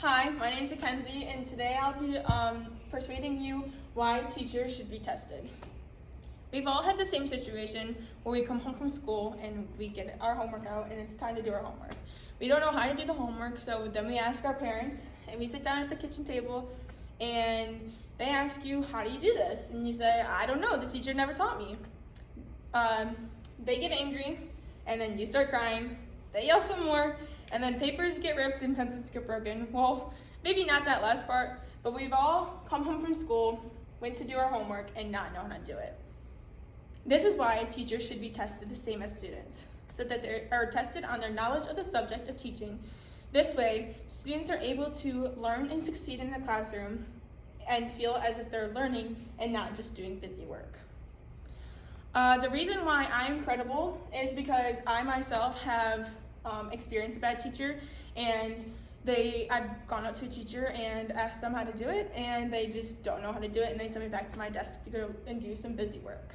Hi, my name is Mackenzie, and today I'll be persuading you why teachers should be tested. We've all had the same situation where we come home from school and we get our homework out and it's time to do our homework. We don't know how to do the homework, so then we ask our parents and we sit down at the kitchen table and they ask you, how do you do this? And you say, I don't know, the teacher never taught me. They get angry and then you start crying, they yell some more, and then papers get ripped and pencils get broken. Well, maybe not that last part, but we've all come home from school, went to do our homework, and not know how to do it. This is why teachers should be tested the same as students, so that they are tested on their knowledge of the subject of teaching. This way, students are able to learn and succeed in the classroom and feel as if they're learning and not just doing busy work. The reason why I'm credible is because I myself have experienced a bad teacher, and I've gone up to a teacher and asked them how to do it, and they just don't know how to do it, and they send me back to my desk to go and do some busy work.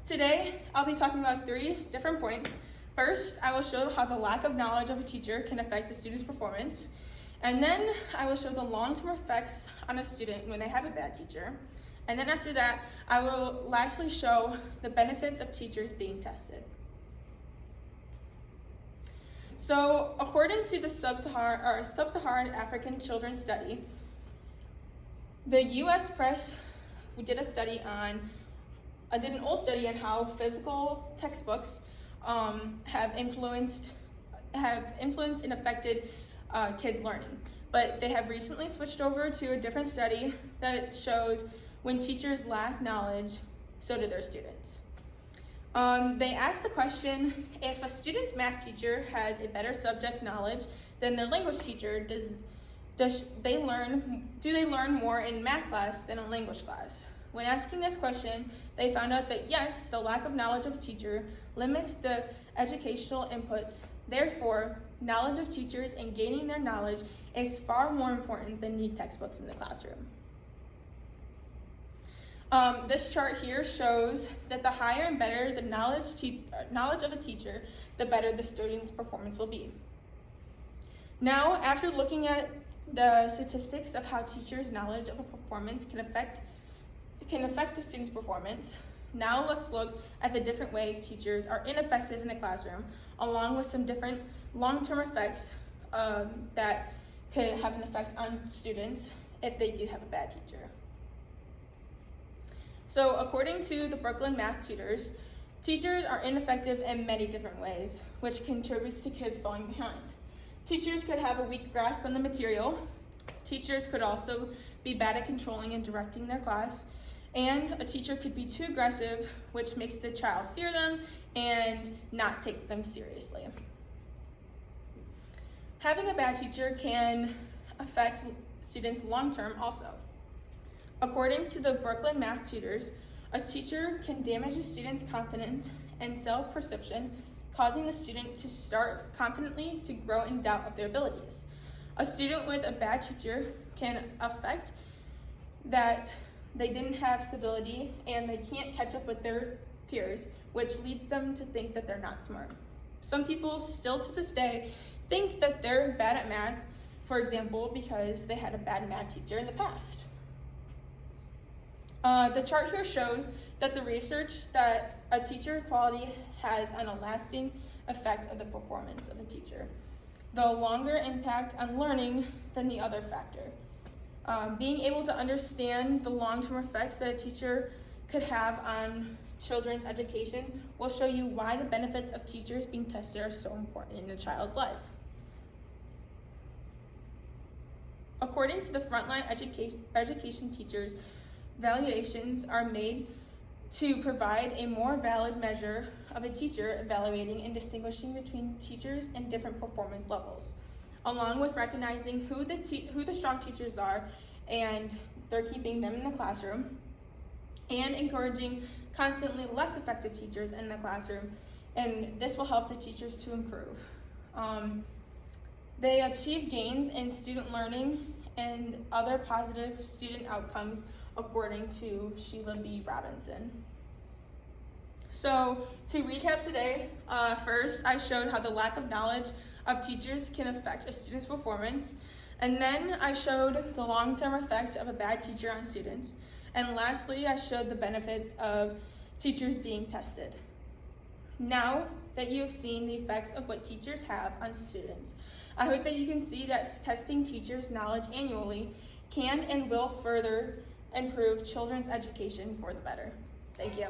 Today, I'll be talking about 3 different points. First, I will show how the lack of knowledge of a teacher can affect the student's performance, and then I will show the long-term effects on a student when they have a bad teacher. And then after that, I will lastly show the benefits of teachers being tested. So, according to the Sub-Saharan African Children Study, the U.S. press did an old study on how physical textbooks have influenced and affected kids' learning. But they have recently switched over to a different study that shows when teachers lack knowledge, so do their students. They asked the question, if a student's math teacher has a better subject knowledge than their language teacher, do they learn more in math class than in language class? When asking this question, they found out that yes, the lack of knowledge of a teacher limits the educational inputs. Therefore, knowledge of teachers and gaining their knowledge is far more important than neat textbooks in the classroom. This chart here shows that the higher and better the knowledge of a teacher, the better the student's performance will be. Now, after looking at the statistics of how teachers' knowledge of a performance can affect the student's performance, now let's look at the different ways teachers are ineffective in the classroom, along with some different long-term effects that could have an effect on students if they do have a bad teacher. So according to the Brooklyn Math Tutors, teachers are ineffective in many different ways, which contributes to kids falling behind. Teachers could have a weak grasp on the material. Teachers could also be bad at controlling and directing their class. And a teacher could be too aggressive, which makes the child fear them and not take them seriously. Having a bad teacher can affect students long-term also. According to the Brooklyn Math Tutors, a teacher can damage a student's confidence and self-perception, causing the student to start confidently to grow in doubt of their abilities. A student with a bad teacher can affect that they didn't have stability and they can't catch up with their peers, which leads them to think that they're not smart. Some people still to this day think that they're bad at math, for example, because they had a bad math teacher in the past. The chart here shows that the research that a teacher's quality has on a lasting effect of the performance of a teacher. The longer impact on learning than the other factor. Being able to understand the long-term effects that a teacher could have on children's education will show you why the benefits of teachers being tested are so important in a child's life. According to the Frontline Education Teachers, evaluations are made to provide a more valid measure of a teacher evaluating and distinguishing between teachers and different performance levels, along with recognizing who the strong teachers are and they're keeping them in the classroom, and encouraging constantly less effective teachers in the classroom, and this will help the teachers to improve. They achieve gains in student learning and other positive student outcomes according to Sheila B. Robinson. So to recap today, first I showed how the lack of knowledge of teachers can affect a student's performance. And then I showed the long-term effect of a bad teacher on students. And lastly, I showed the benefits of teachers being tested. Now that you have seen the effects of what teachers have on students, I hope that you can see that testing teachers' knowledge annually can and will further improve children's education for the better. Thank you.